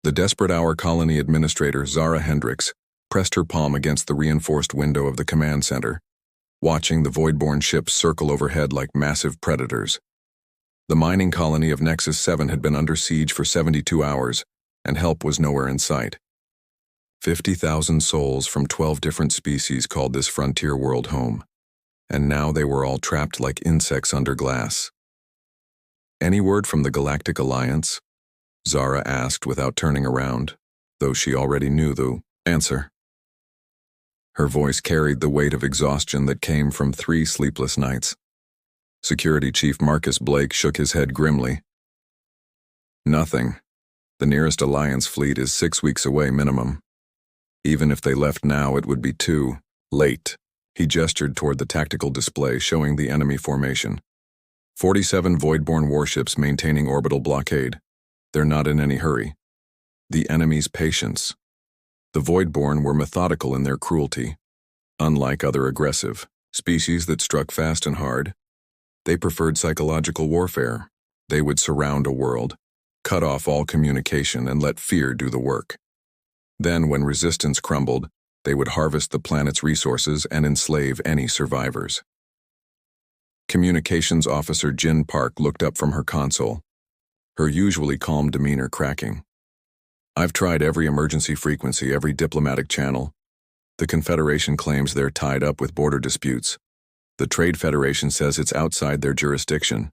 The desperate hour colony administrator, Zara Hendricks, pressed her palm against the reinforced window of the command center, watching the void-born ships circle overhead like massive predators. The mining colony of Nexus 7 had been under siege for 72 hours, and help was nowhere in sight. 50,000 souls from 12 different species called this frontier world home, and now they were all trapped like insects under glass. "Any word from the Galactic Alliance?" Zara asked without turning around, though she already knew the answer. Her voice carried the weight of exhaustion that came from 3 sleepless nights. Security Chief Marcus Blake shook his head grimly. "Nothing. The nearest Alliance fleet is 6 weeks away minimum. Even if they left now, it would be too late." He gestured toward the tactical display showing the enemy formation. 47 void-born warships maintaining orbital blockade. They're not in any hurry. The enemy's patience. The void-born were methodical in their cruelty. Unlike other aggressive species that struck fast and hard, they preferred psychological warfare. They would surround a world, cut off all communication, and let fear do the work. Then, when resistance crumbled, they would harvest the planet's resources and enslave any survivors. Communications Officer Jin Park looked up from her console, her usually calm demeanor cracking. "I've tried every emergency frequency, every diplomatic channel. The Confederation claims they're tied up with border disputes. The Trade Federation says it's outside their jurisdiction.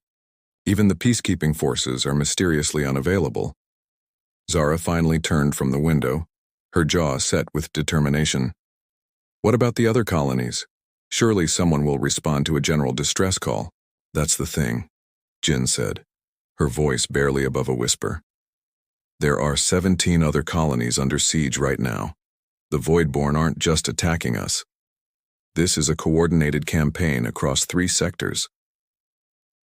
Even the peacekeeping forces are mysteriously unavailable." Zara finally turned from the window, her jaw set with determination. "What about the other colonies? Surely someone will respond to a general distress call." "That's the thing," Jin said, her voice barely above a whisper. "There are 17 other colonies under siege right now. The Voidborn aren't just attacking us. This is a coordinated campaign across 3 sectors.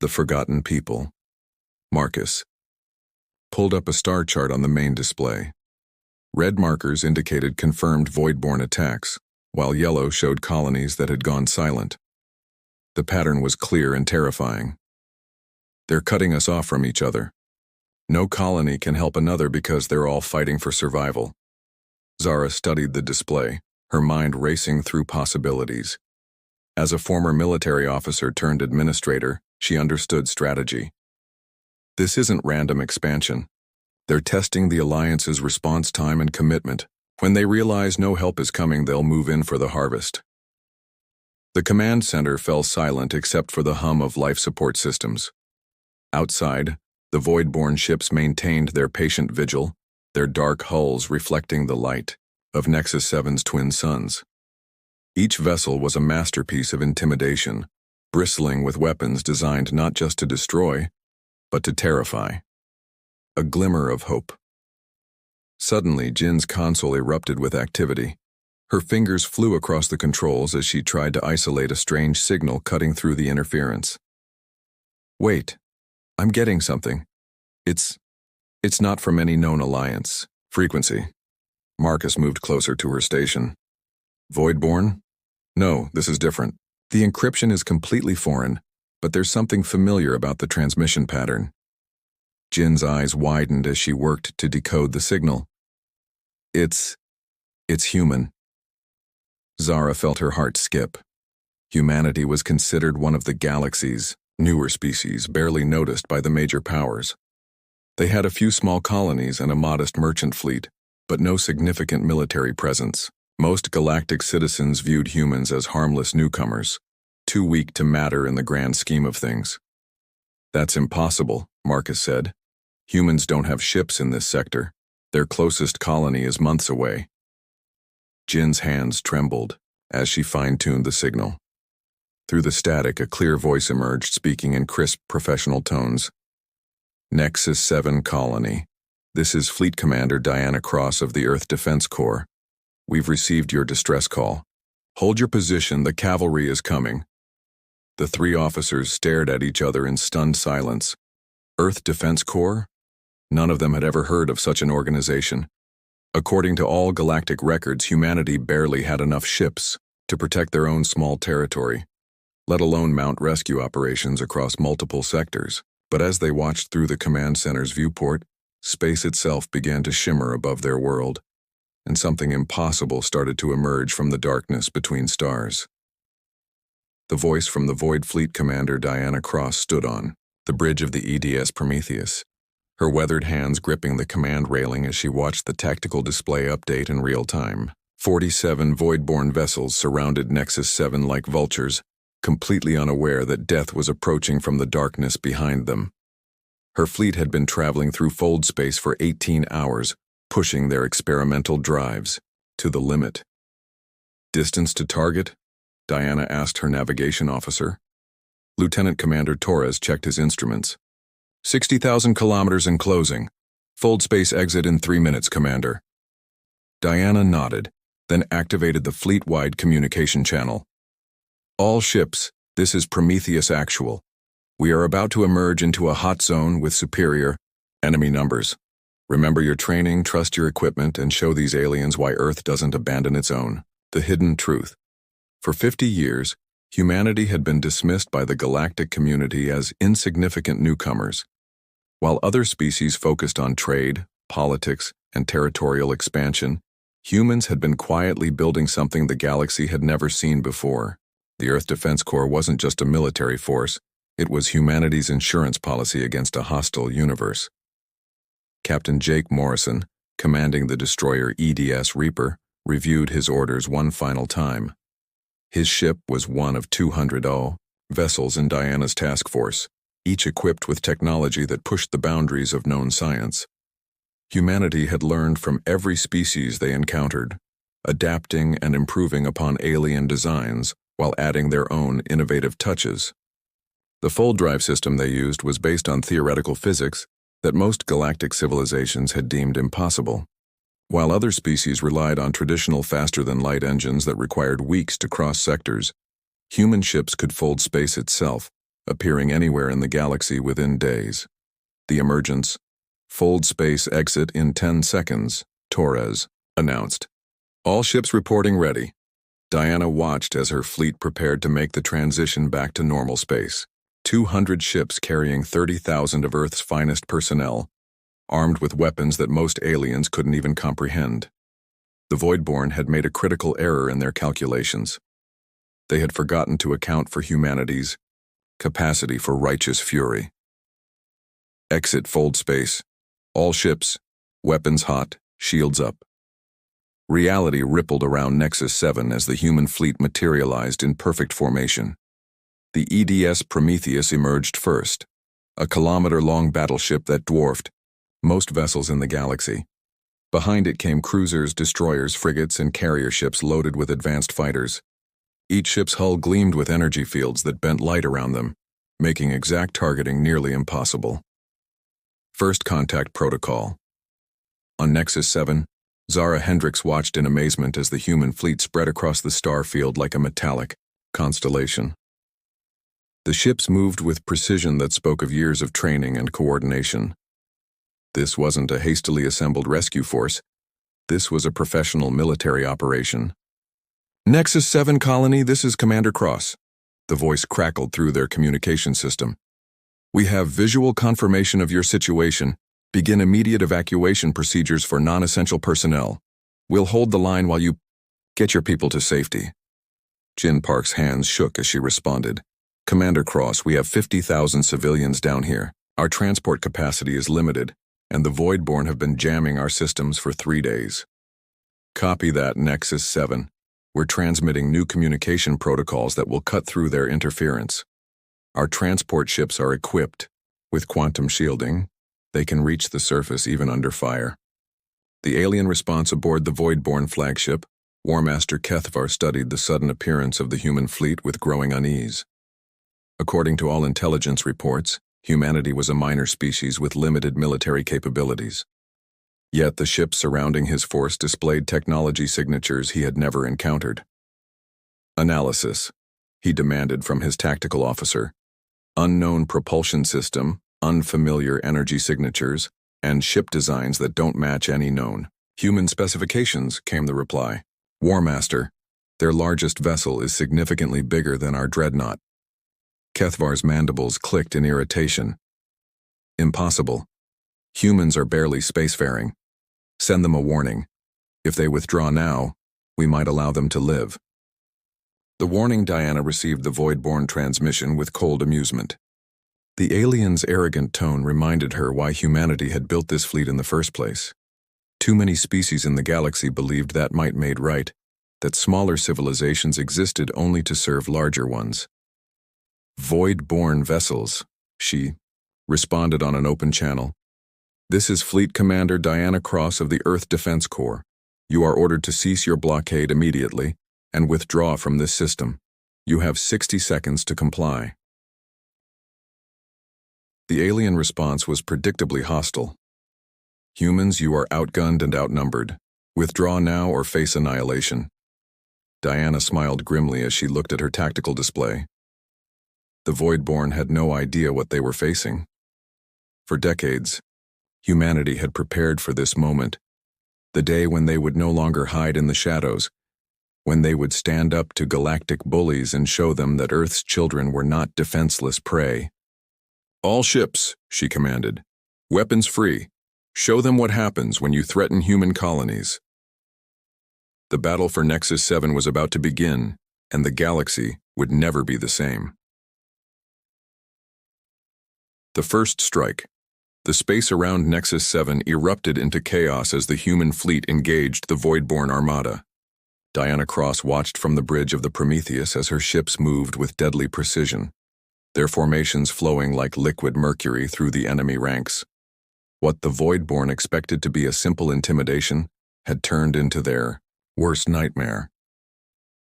The Forgotten People." Marcus pulled up a star chart on the main display. Red markers indicated confirmed Voidborn attacks, while yellow showed colonies that had gone silent. The pattern was clear and terrifying. "They're cutting us off from each other. No colony can help another because they're all fighting for survival." Zara studied the display, her mind racing through possibilities. As a former military officer turned administrator, she understood strategy. This isn't random expansion. They're testing the Alliance's response time and commitment. When they realize no help is coming, they'll move in for the harvest. The command center fell silent except for the hum of life support systems. Outside, the Voidborn ships maintained their patient vigil, their dark hulls reflecting the light of Nexus 7's twin suns. Each vessel was a masterpiece of intimidation, bristling with weapons designed not just to destroy, but to terrify. A glimmer of hope. Suddenly, Jin's console erupted with activity. Her fingers flew across the controls as she tried to isolate a strange signal cutting through the interference. "Wait, I'm getting something. It's not from any known alliance." "Frequency." Marcus moved closer to her station. "Voidborn? No, this is different. The encryption is completely foreign, but there's something familiar about the transmission pattern." Jin's eyes widened as she worked to decode the signal. It's human." Zara felt her heart skip. Humanity was considered one of the galaxy's newer species, barely noticed by the major powers. They had a few small colonies and a modest merchant fleet, but no significant military presence. Most galactic citizens viewed humans as harmless newcomers, too weak to matter in the grand scheme of things. "That's impossible," Marcus said. "Humans don't have ships in this sector. Their closest colony is months away." Jin's hands trembled as she fine-tuned the signal. Through the static, a clear voice emerged, speaking in crisp, professional tones. "Nexus 7 Colony. This is Fleet Commander Diana Cross of the Earth Defense Corps. We've received your distress call. Hold your position, the cavalry is coming." The 3 officers stared at each other in stunned silence. Earth Defense Corps? None of them had ever heard of such an organization. According to all galactic records, humanity barely had enough ships to protect their own small territory, let alone mount rescue operations across multiple sectors. But as they watched through the command center's viewport, Space itself began to shimmer above their world, and something impossible started to emerge from the darkness between stars. The voice from the Void Fleet Commander Diana Cross stood on the bridge of the EDS Prometheus, her weathered hands gripping the command railing as she watched the tactical display update in real time. 47 Void-born vessels surrounded Nexus 7 like vultures, completely unaware that death was approaching from the darkness behind them. Her fleet had been traveling through fold space for 18 hours, pushing their experimental drives to the limit. Distance to target? Diana asked her navigation officer. Lieutenant Commander Torres checked his instruments. 60,000 kilometers in closing. Fold space exit in 3 minutes, Commander. Diana nodded, then activated the fleet-wide communication channel. All ships, this is Prometheus Actual. We are about to emerge into a hot zone with superior enemy numbers. Remember your training, trust your equipment, and show these aliens why Earth doesn't abandon its own. The hidden truth. For 50 years, humanity had been dismissed by the galactic community as insignificant newcomers. While other species focused on trade, politics, and territorial expansion, humans had been quietly building something the galaxy had never seen before. The Earth Defense Corps wasn't just a military force, it was humanity's insurance policy against a hostile universe. Captain Jake Morrison, commanding the destroyer EDS Reaper, reviewed his orders one final time. His ship was one of 200 vessels in Diana's task force, each equipped with technology that pushed the boundaries of known science. Humanity had learned from every species they encountered, adapting and improving upon alien designs while adding their own innovative touches. The fold drive system they used was based on theoretical physics that most galactic civilizations had deemed impossible. While other species relied on traditional faster-than-light engines that required weeks to cross sectors, human ships could fold space itself, appearing anywhere in the galaxy within days. The emergence, fold space exit in 10 seconds, Torres announced. All ships reporting ready. Diana watched as her fleet prepared to make the transition back to normal space. 200 ships carrying 30,000 of Earth's finest personnel, armed with weapons that most aliens couldn't even comprehend. The Voidborn had made a critical error in their calculations. They had forgotten to account for humanity's capacity for righteous fury. Exit fold space. All ships, weapons hot, shields up. Reality rippled around Nexus 7 as the human fleet materialized in perfect formation. The EDS Prometheus emerged first, a kilometer-long battleship that dwarfed most vessels in the galaxy. Behind it came cruisers, destroyers, frigates, and carrier ships loaded with advanced fighters. Each ship's hull gleamed with energy fields that bent light around them, making exact targeting nearly impossible. First contact protocol. On Nexus 7, Zara Hendricks watched in amazement as the human fleet spread across the star field like a metallic constellation. The ships moved with precision that spoke of years of training and coordination. This wasn't a hastily assembled rescue force. This was a professional military operation. Nexus 7 Colony, this is Commander Cross. The voice crackled through their communication system. We have visual confirmation of your situation. Begin immediate evacuation procedures for non-essential personnel. We'll hold the line while you get your people to safety. Jin Park's hands shook as she responded. Commander Cross, we have 50,000 civilians down here. Our transport capacity is limited, and the Voidborn have been jamming our systems for 3 days. Copy that, Nexus 7. We're transmitting new communication protocols that will cut through their interference. Our transport ships are equipped with quantum shielding. They can reach the surface even under fire. The alien response aboard the Voidborn flagship, War Master Kethvar studied the sudden appearance of the human fleet with growing unease. According to all intelligence reports, humanity was a minor species with limited military capabilities. Yet the ships surrounding his force displayed technology signatures he had never encountered. Analysis, he demanded from his tactical officer. Unknown propulsion system, unfamiliar energy signatures, and ship designs that don't match any known human specifications, came the reply. War Master, their largest vessel is significantly bigger than our dreadnought. Kethvar's mandibles clicked in irritation. Impossible. Humans are barely spacefaring. Send them a warning. If they withdraw now, we might allow them to live." The warning Diana received the void-born transmission with cold amusement. The alien's arrogant tone reminded her why humanity had built this fleet in the first place. Too many species in the galaxy believed that might made right, that smaller civilizations existed only to serve larger ones. "Void-born vessels," she responded on an open channel. "This is Fleet Commander Diana Cross of the Earth Defense Corps. You are ordered to cease your blockade immediately and withdraw from this system. You have 60 seconds to comply." The alien response was predictably hostile. "Humans, you are outgunned and outnumbered. Withdraw now or face annihilation." Diana smiled grimly as she looked at her tactical display. The Voidborn had no idea what they were facing. For decades, humanity had prepared for this moment, the day when they would no longer hide in the shadows, when they would stand up to galactic bullies and show them that Earth's children were not defenseless prey. "All ships," she commanded. "Weapons free. Show them what happens when you threaten human colonies." The battle for Nexus 7 was about to begin, and the galaxy would never be the same. The first strike. The space around Nexus 7 erupted into chaos as the human fleet engaged the Voidborn armada. Diana Cross watched from the bridge of the Prometheus as her ships moved with deadly precision, their formations flowing like liquid mercury through the enemy ranks. What the Voidborn expected to be a simple intimidation had turned into their worst nightmare.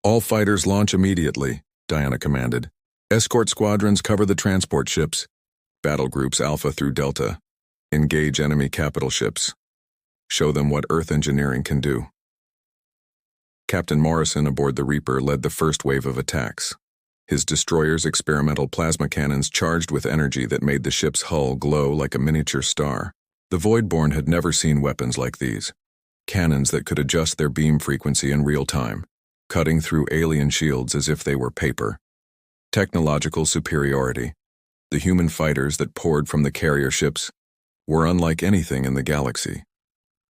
"All fighters launch immediately," Diana commanded. "Escort squadrons cover the transport ships. Battle groups Alpha through Delta. Engage enemy capital ships. Show them what Earth engineering can do." Captain Morrison aboard the Reaper led the first wave of attacks. His destroyer's experimental plasma cannons charged with energy that made the ship's hull glow like a miniature star. The Voidborn had never seen weapons like these. Cannons that could adjust their beam frequency in real time, cutting through alien shields as if they were paper. Technological superiority. The human fighters that poured from the carrier ships were unlike anything in the galaxy.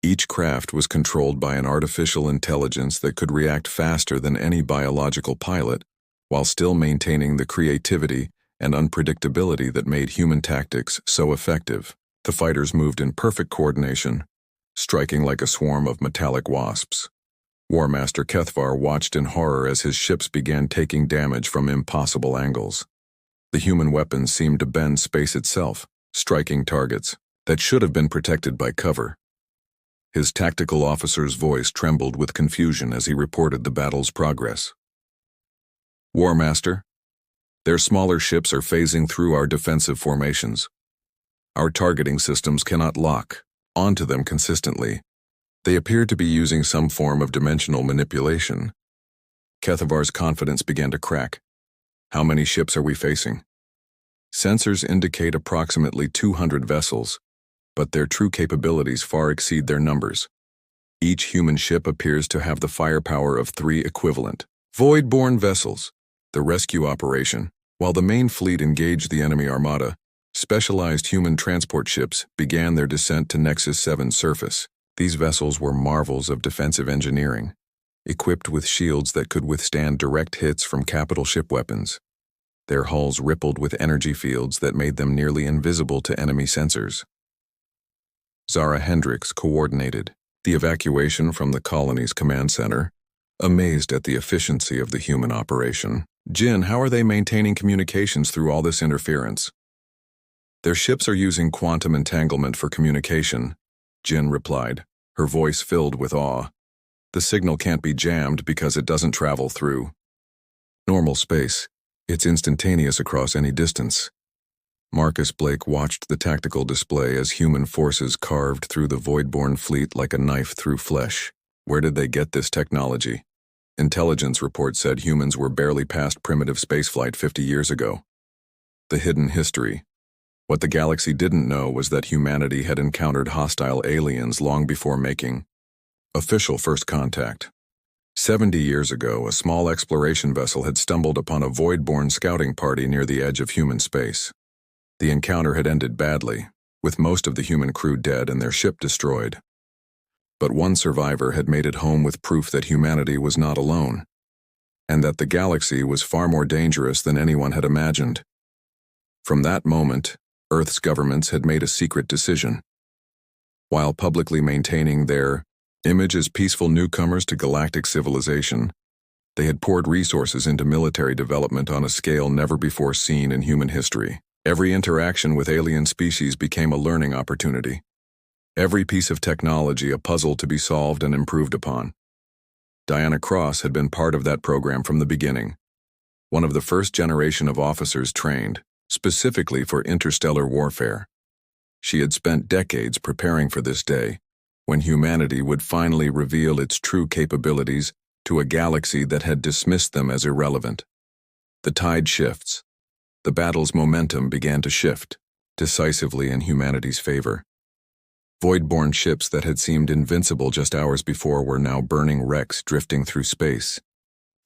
Each craft was controlled by an artificial intelligence that could react faster than any biological pilot, while still maintaining the creativity and unpredictability that made human tactics so effective. The fighters moved in perfect coordination, striking like a swarm of metallic wasps. War Master Kethvar watched in horror as his ships began taking damage from impossible angles. The human weapons seemed to bend space itself, striking targets that should have been protected by cover. His tactical officer's voice trembled with confusion as he reported the battle's progress. "War Master, their smaller ships are phasing through our defensive formations. Our targeting systems cannot lock onto them consistently. They appear to be using some form of dimensional manipulation." Kethavar's confidence began to crack. "How many ships are we facing?" "Sensors indicate approximately 200 vessels, but their true capabilities far exceed their numbers. Each human ship appears to have the firepower of 3 equivalent Voidborn vessels." The rescue operation, while the main fleet engaged the enemy armada, specialized human transport ships began their descent to Nexus 7's surface. These vessels were marvels of defensive engineering, equipped with shields that could withstand direct hits from capital ship weapons. Their hulls rippled with energy fields that made them nearly invisible to enemy sensors. Zara Hendricks coordinated the evacuation from the colony's command center, amazed at the efficiency of the human operation. "Jin, how are they maintaining communications through all this interference?" "Their ships are using quantum entanglement for communication," Jin replied, her voice filled with awe. "The signal can't be jammed because it doesn't travel through normal space. It's instantaneous across any distance." Marcus Blake watched the tactical display as human forces carved through the Voidborn fleet like a knife through flesh. Where did they get this technology? Intelligence reports said humans were barely past primitive spaceflight 50 years ago. The hidden history. What the galaxy didn't know was that humanity had encountered hostile aliens long before making official first contact. 70 years ago, a small exploration vessel had stumbled upon a Voidborn scouting party near the edge of human space. The encounter had ended badly, with most of the human crew dead and their ship destroyed. But one survivor had made it home with proof that humanity was not alone, and that the galaxy was far more dangerous than anyone had imagined. From that moment, Earth's governments had made a secret decision. While publicly maintaining their image as peaceful newcomers to galactic civilization, they had poured resources into military development on a scale never before seen in human history. Every interaction with alien species became a learning opportunity. Every piece of technology a puzzle to be solved and improved upon. Diana Cross had been part of that program from the beginning, one of the first generation of officers trained specifically for interstellar warfare. She had spent decades preparing for this day, when humanity would finally reveal its true capabilities to a galaxy that had dismissed them as irrelevant. The tide shifts. The battle's momentum began to shift, decisively in humanity's favor. Void-born ships that had seemed invincible just hours before were now burning wrecks drifting through space.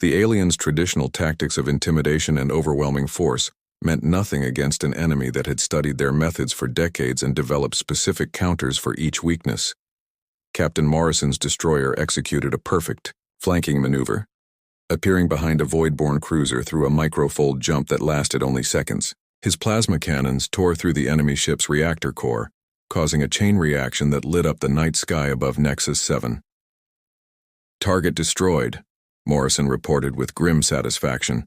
The aliens' traditional tactics of intimidation and overwhelming force meant nothing against an enemy that had studied their methods for decades and developed specific counters for each weakness. Captain Morrison's destroyer executed a perfect flanking maneuver, appearing behind a void-born cruiser through a microfold jump that lasted only seconds. His plasma cannons tore through the enemy ship's reactor core, causing a chain reaction that lit up the night sky above Nexus 7. "Target destroyed," Morrison reported with grim satisfaction.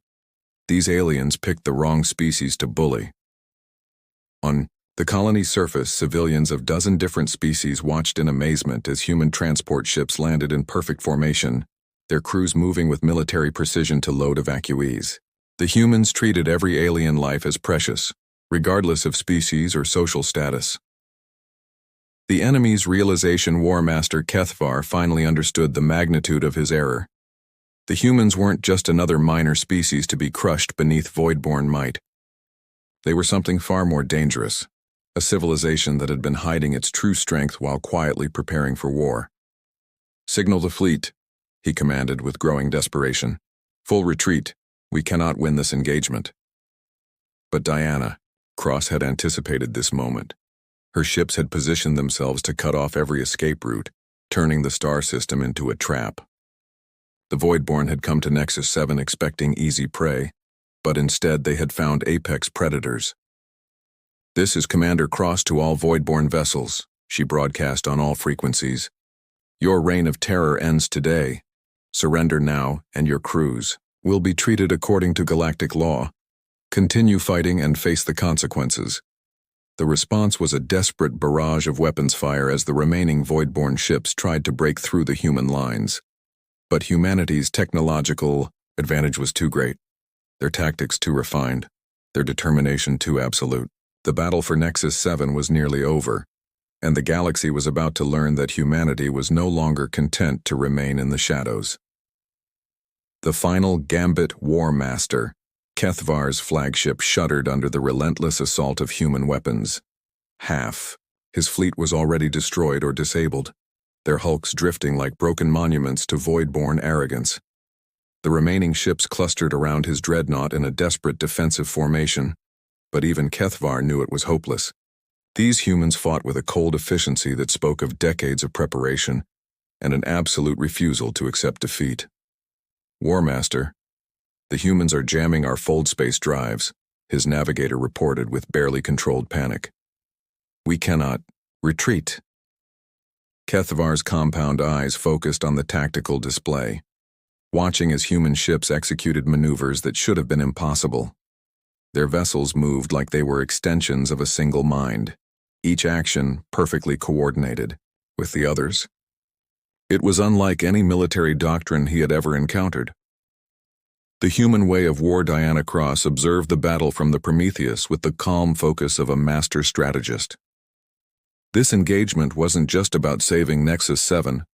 These aliens picked the wrong species to bully. On the colony's surface, civilians of dozen different species watched in amazement as human transport ships landed in perfect formation, their crews moving with military precision to load evacuees. The humans treated every alien life as precious, regardless of species or social status. The enemy's realization War Master Kethvar finally understood the magnitude of his error. The humans weren't just another minor species to be crushed beneath void-born might. They were something far more dangerous, a civilization that had been hiding its true strength while quietly preparing for war. "Signal the fleet," he commanded with growing desperation. "Full retreat. We cannot win this engagement." But Diana Cross had anticipated this moment. Her ships had positioned themselves to cut off every escape route, turning the star system into a trap. The Voidborn had come to Nexus 7 expecting easy prey, but instead they had found apex predators. "This is Commander Cross to all Voidborn vessels," she broadcast on all frequencies. "Your reign of terror ends today. Surrender now, and your crews will be treated according to galactic law. Continue fighting and face the consequences." The response was a desperate barrage of weapons fire as the remaining Voidborn ships tried to break through the human lines. But humanity's technological advantage was too great, their tactics too refined, their determination too absolute. The battle for Nexus 7 was nearly over, and the galaxy was about to learn that humanity was no longer content to remain in the shadows. The final Gambit War Master, Kethvar's flagship, shuddered under the relentless assault of human weapons. Half his fleet was already destroyed or disabled, their hulks drifting like broken monuments to void-born arrogance. The remaining ships clustered around his dreadnought in a desperate defensive formation, but even Kethvar knew it was hopeless. These humans fought with a cold efficiency that spoke of decades of preparation and an absolute refusal to accept defeat. "War Master, the humans are jamming our fold space drives," his navigator reported with barely controlled panic. "We cannot retreat." Kethvar's compound eyes focused on the tactical display, watching as human ships executed maneuvers that should have been impossible. Their vessels moved like they were extensions of a single mind, each action perfectly coordinated with the others. It was unlike any military doctrine he had ever encountered. The human way of war. Diana Cross observed the battle from the Prometheus with the calm focus of a master strategist. This engagement wasn't just about saving Nexus 7.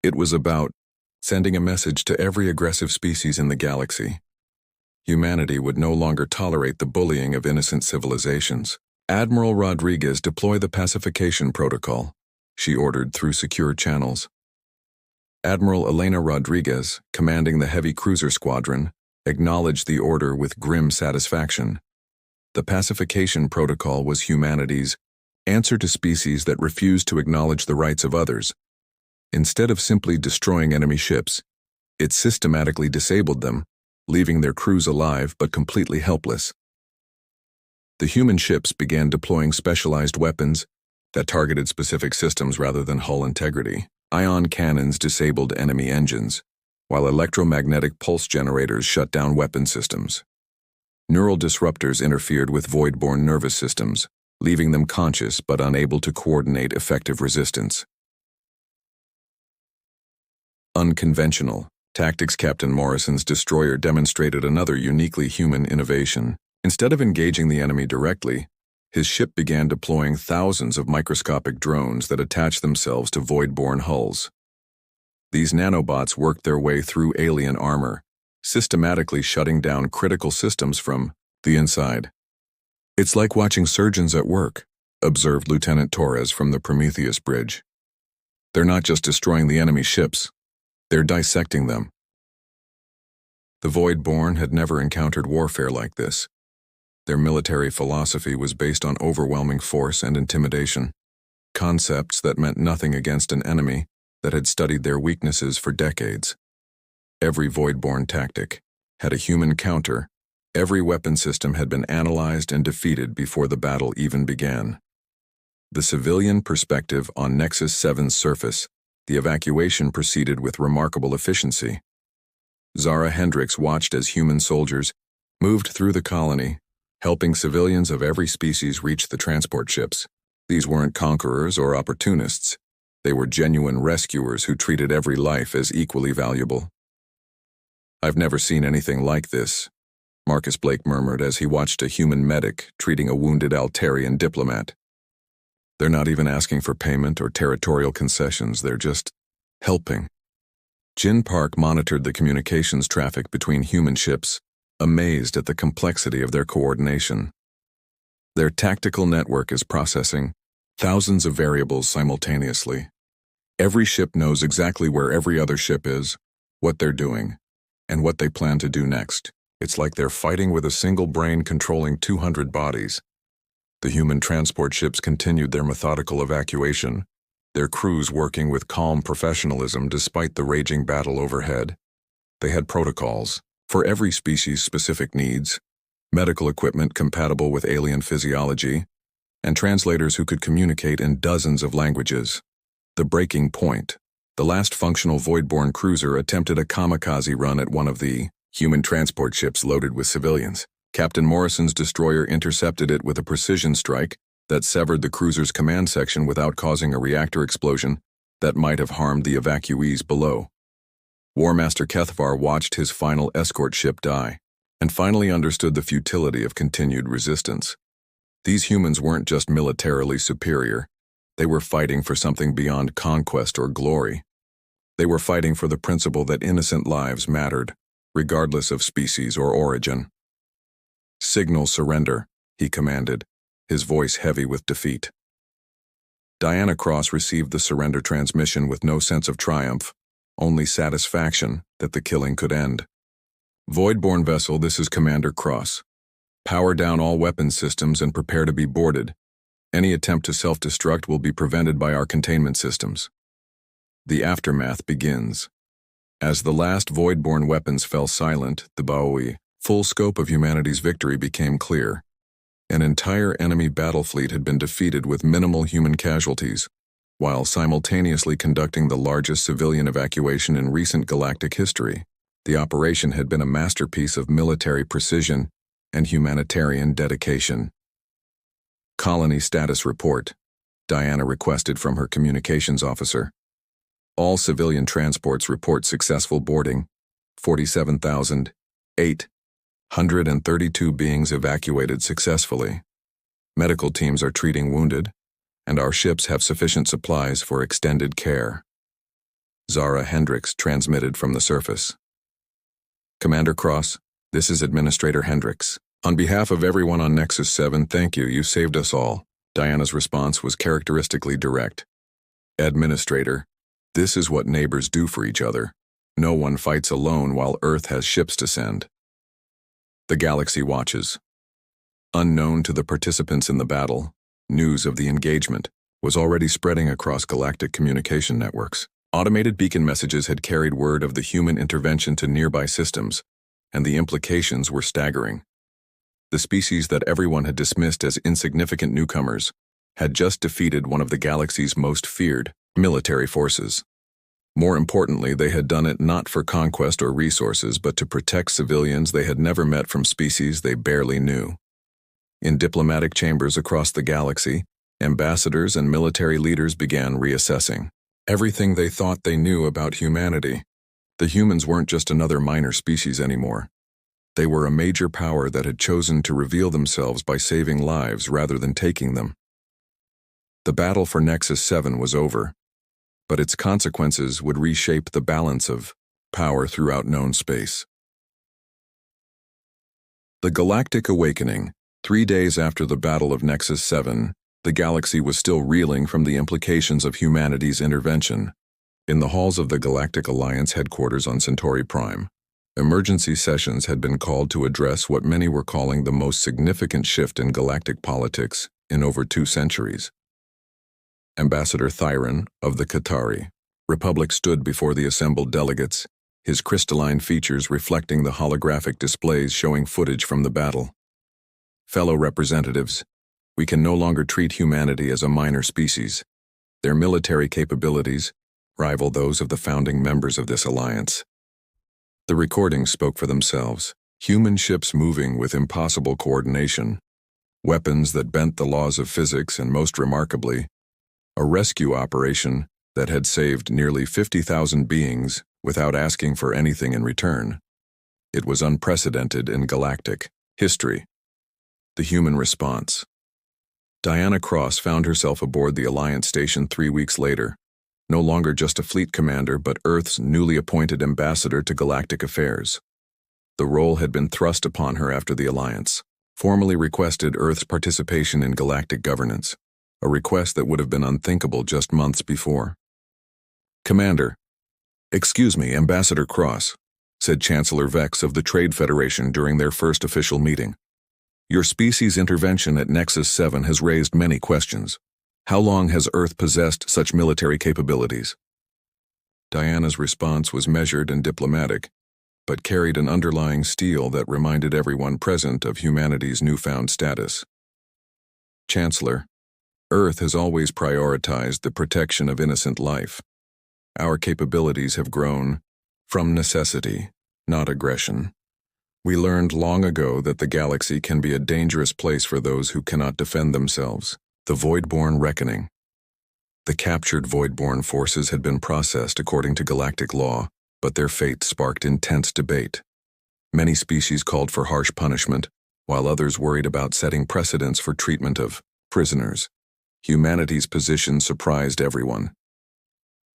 It was about sending a message to every aggressive species in the galaxy. Humanity would no longer tolerate the bullying of innocent civilizations. "Admiral Rodriguez, deploy the pacification protocol," she ordered through secure channels. Admiral Elena Rodriguez, commanding the heavy cruiser squadron, acknowledged the order with grim satisfaction. The pacification protocol was humanity's answer to species that refuse to acknowledge the rights of others. Instead of simply destroying enemy ships, it systematically disabled them, leaving their crews alive but completely helpless. The human ships began deploying specialized weapons that targeted specific systems rather than hull integrity. Ion cannons disabled enemy engines, while electromagnetic pulse generators shut down weapon systems. Neural disruptors interfered with void-borne nervous systems, leaving them conscious but unable to coordinate effective resistance. Unconventional tactics. Captain Morrison's destroyer demonstrated another uniquely human innovation. Instead of engaging the enemy directly, his ship began deploying thousands of microscopic drones that attached themselves to void-borne hulls. These nanobots worked their way through alien armor, systematically shutting down critical systems from the inside. "It's like watching surgeons at work," observed Lieutenant Torres from the Prometheus bridge. "They're not just destroying the enemy ships, they're dissecting them." The Void-born had never encountered warfare like this. Their military philosophy was based on overwhelming force and intimidation, concepts that meant nothing against an enemy that had studied their weaknesses for decades. Every Void-born tactic had a human counter. Every weapon system had been analyzed and defeated before the battle even began. The civilian perspective. On Nexus 7's surface, the evacuation proceeded with remarkable efficiency. Zara Hendricks watched as human soldiers moved through the colony, helping civilians of every species reach the transport ships. These weren't conquerors or opportunists. They were genuine rescuers who treated every life as equally valuable. "I've never seen anything like this," Marcus Blake murmured as he watched a human medic treating a wounded Altarian diplomat. "They're not even asking for payment or territorial concessions, they're just helping." Jin Park monitored the communications traffic between human ships, amazed at the complexity of their coordination. Their tactical network is processing thousands of variables simultaneously. Every ship knows exactly where every other ship is, what they're doing, and what they plan to do next. It's like they're fighting with a single brain controlling 200 bodies. The human transport ships continued their methodical evacuation, their crews working with calm professionalism despite the raging battle overhead. They had protocols for every species' specific needs, medical equipment compatible with alien physiology, and translators who could communicate in dozens of languages. The breaking point. The last functional Void-born cruiser attempted a kamikaze run at one of the human transport ships loaded with civilians. Captain Morrison's destroyer intercepted it with a precision strike that severed the cruiser's command section without causing a reactor explosion that might have harmed the evacuees below. War Master Kethvar watched his final escort ship die, and finally understood the futility of continued resistance. These humans weren't just militarily superior. They were fighting for something beyond conquest or glory. They were fighting for the principle that innocent lives mattered, regardless of species or origin. "Signal surrender," he commanded, his voice heavy with defeat. Diana Cross received the surrender transmission with no sense of triumph, only satisfaction that the killing could end. "Void-born vessel, this is Commander Cross. Power down all weapon systems and prepare to be boarded. Any attempt to self-destruct will be prevented by our containment systems." The aftermath begins. As the last Void-born weapons fell silent, the Baoi, full scope of humanity's victory became clear. An entire enemy battle fleet had been defeated with minimal human casualties, while simultaneously conducting the largest civilian evacuation in recent galactic history. The operation had been a masterpiece of military precision and humanitarian dedication. "Colony status report," Diana requested from her communications officer. "All civilian transports report successful boarding. 47,832 beings evacuated successfully. Medical teams are treating wounded, and our ships have sufficient supplies for extended care." Zara Hendricks transmitted from the surface. "Commander Cross, this is Administrator Hendricks. On behalf of everyone on Nexus 7, thank you, you saved us all." Diana's response was characteristically direct. "Administrator, this is what neighbors do for each other. No one fights alone while Earth has ships to send." The galaxy watches. Unknown to the participants in the battle, News of the engagement was already spreading across galactic communication networks. Automated beacon messages had carried word of the human intervention to nearby systems, and the implications were staggering. The species that everyone had dismissed as insignificant newcomers had just defeated one of the galaxy's most feared military forces. More importantly, they had done it not for conquest or resources, but to protect civilians they had never met from species they barely knew. In diplomatic chambers across the galaxy, ambassadors and military leaders began reassessing everything they thought they knew about humanity. The humans weren't just another minor species anymore. They were a major power that had chosen to reveal themselves by saving lives rather than taking them. The battle for Nexus 7 was over, but its consequences would reshape the balance of power throughout known space. The Galactic Awakening. 3 days after the Battle of Nexus 7, the galaxy was still reeling from the implications of humanity's intervention. In the halls of the Galactic Alliance headquarters on Centauri Prime, emergency sessions had been called to address what many were calling the most significant shift in galactic politics in over 2 centuries. Ambassador Thyron of the Qatari Republic stood before the assembled delegates, his crystalline features reflecting the holographic displays showing footage from the battle. Fellow representatives, we can no longer treat humanity as a minor species. Their military capabilities rival those of the founding members of this alliance. The recordings spoke for themselves. Human ships moving with impossible coordination, weapons that bent the laws of physics, and most remarkably, a rescue operation that had saved nearly 50,000 beings without asking for anything in return. It was unprecedented in galactic history. The human response. Diana Cross found herself aboard the Alliance station 3 weeks later, no longer just a fleet commander but Earth's newly appointed ambassador to galactic affairs. The role had been thrust upon her after the Alliance formally requested Earth's participation in galactic governance, a request that would have been unthinkable just months before. "Commander, excuse me, Ambassador Cross," said Chancellor Vex of the Trade Federation during their first official meeting. "Your species' intervention at Nexus 7 has raised many questions. How long has Earth possessed such military capabilities?" Diana's response was measured and diplomatic, but carried an underlying steel that reminded everyone present of humanity's newfound status. "Chancellor, Earth has always prioritized the protection of innocent life. Our capabilities have grown from necessity, not aggression. We learned long ago that the galaxy can be a dangerous place for those who cannot defend themselves. The Voidborn Reckoning. The captured Voidborn forces had been processed according to galactic law, but their fate sparked intense debate. Many species called for harsh punishment, while others worried about setting precedents for treatment of prisoners. Humanity's position surprised everyone.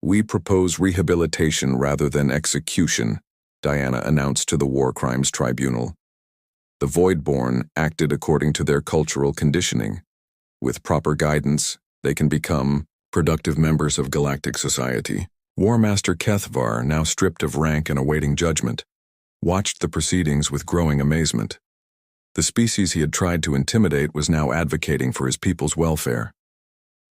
"We propose rehabilitation rather than execution," Diana announced to the War Crimes Tribunal. The Voidborn acted according to their cultural conditioning. With proper guidance, they can become productive members of galactic society. War Master Kethvar, now stripped of rank and awaiting judgment, watched the proceedings with growing amazement. The species he had tried to intimidate was now advocating for his people's welfare.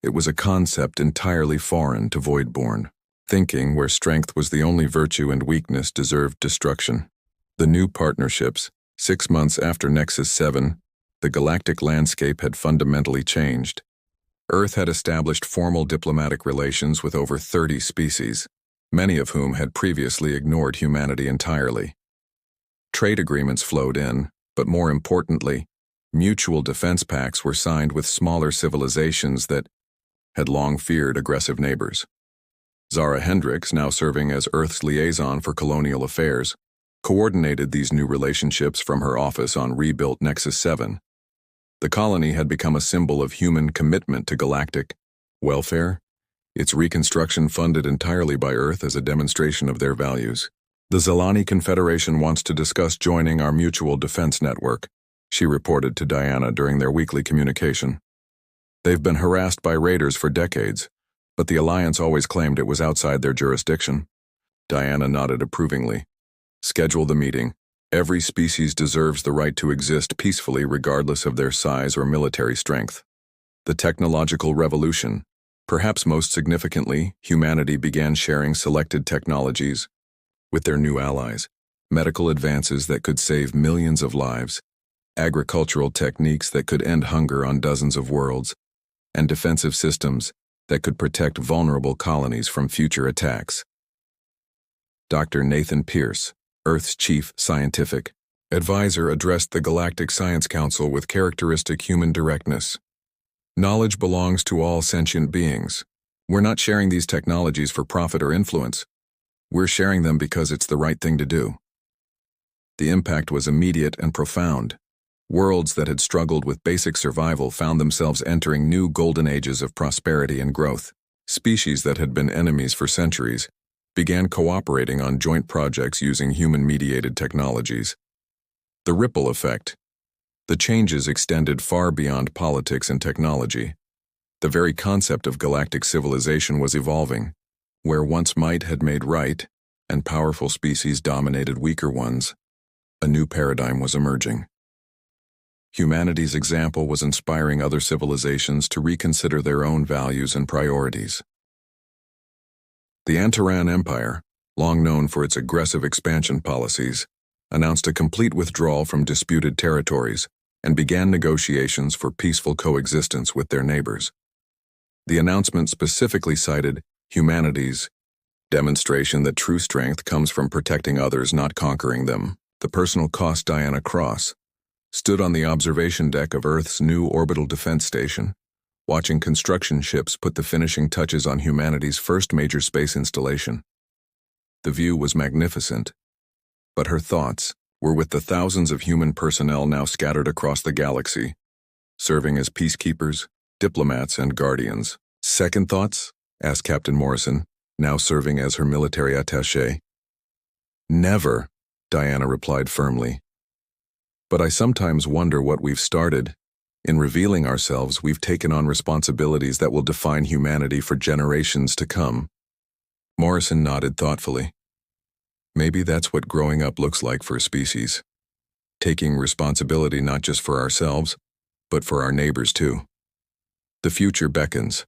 It was a concept entirely foreign to Voidborn. Thinking where strength was the only virtue and weakness deserved destruction. The new partnerships, 6 months after Nexus 7, the galactic landscape had fundamentally changed. Earth had established formal diplomatic relations with over 30 species, many of whom had previously ignored humanity entirely. Trade agreements flowed in, but more importantly, mutual defense pacts were signed with smaller civilizations that had long feared aggressive neighbors. Zara Hendricks, now serving as Earth's liaison for colonial affairs, coordinated these new relationships from her office on rebuilt Nexus 7. The colony had become a symbol of human commitment to galactic welfare, its reconstruction funded entirely by Earth as a demonstration of their values. "The Zalani Confederation wants to discuss joining our mutual defense network," she reported to Diana during their weekly communication. "They've been harassed by raiders for decades, but the Alliance always claimed it was outside their jurisdiction." Diana nodded approvingly. "Schedule the meeting. Every species deserves the right to exist peacefully regardless of their size or military strength." The technological revolution. Perhaps most significantly, humanity began sharing selected technologies with their new allies, medical advances that could save millions of lives, agricultural techniques that could end hunger on dozens of worlds, and defensive systems that could protect vulnerable colonies from future attacks. Dr. Nathan Pierce, Earth's chief scientific advisor, addressed the Galactic Science Council with characteristic human directness. Knowledge belongs to all sentient beings. We're not sharing these technologies for profit or influence. We're sharing them because it's the right thing to do. The impact was immediate and profound. Worlds that had struggled with basic survival found themselves entering new golden ages of prosperity and growth. Species that had been enemies for centuries began cooperating on joint projects using human-mediated technologies. The ripple effect. The changes extended far beyond politics and technology. The very concept of galactic civilization was evolving. Where once might had made right, and powerful species dominated weaker ones, a new paradigm was emerging. Humanity's example was inspiring other civilizations to reconsider their own values and priorities. The Antaran Empire, long known for its aggressive expansion policies, announced a complete withdrawal from disputed territories and began negotiations for peaceful coexistence with their neighbors. The announcement specifically cited humanity's demonstration that true strength comes from protecting others, not conquering them. The personal cost. Diana Cross stood on the observation deck of Earth's new orbital defense station, watching construction ships put the finishing touches on humanity's first major space installation. The view was magnificent, but her thoughts were with the thousands of human personnel now scattered across the galaxy, serving as peacekeepers, diplomats, and guardians. Second thoughts? Asked Captain Morrison, now serving as her military attaché. Never, Diana replied firmly. But I sometimes wonder what we've started. In revealing ourselves, we've taken on responsibilities that will define humanity for generations to come. Morrison nodded thoughtfully. Maybe that's what growing up looks like for a species. Taking responsibility not just for ourselves, but for our neighbors too. The future beckons.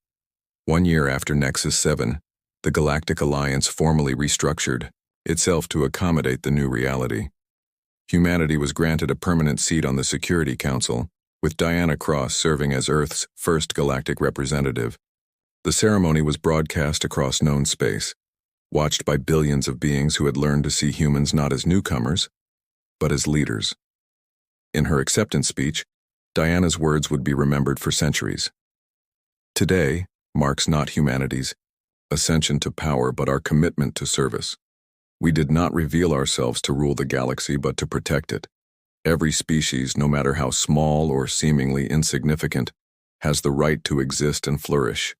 1 year after Nexus 7, the Galactic Alliance formally restructured itself to accommodate the new reality. Humanity was granted a permanent seat on the Security Council, with Diana Cross serving as Earth's first galactic representative. The ceremony was broadcast across known space, watched by billions of beings who had learned to see humans not as newcomers, but as leaders. In her acceptance speech, Diana's words would be remembered for centuries. Today marks not humanity's ascension to power, but our commitment to service. We did not reveal ourselves to rule the galaxy, but to protect it. Every species, no matter how small or seemingly insignificant, has the right to exist and flourish.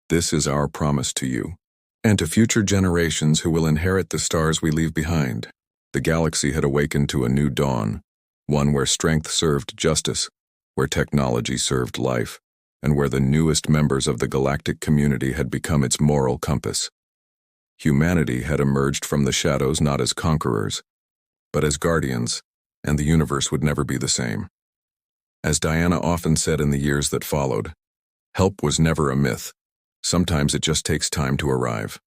This is our promise to you, and to future generations who will inherit the stars we leave behind. The galaxy had awakened to a new dawn, one where strength served justice, where technology served life, and where the newest members of the galactic community had become its moral compass. Humanity had emerged from the shadows not as conquerors, but as guardians, and the universe would never be the same. As Diana often said in the years that followed, help was never a myth. Sometimes it just takes time to arrive.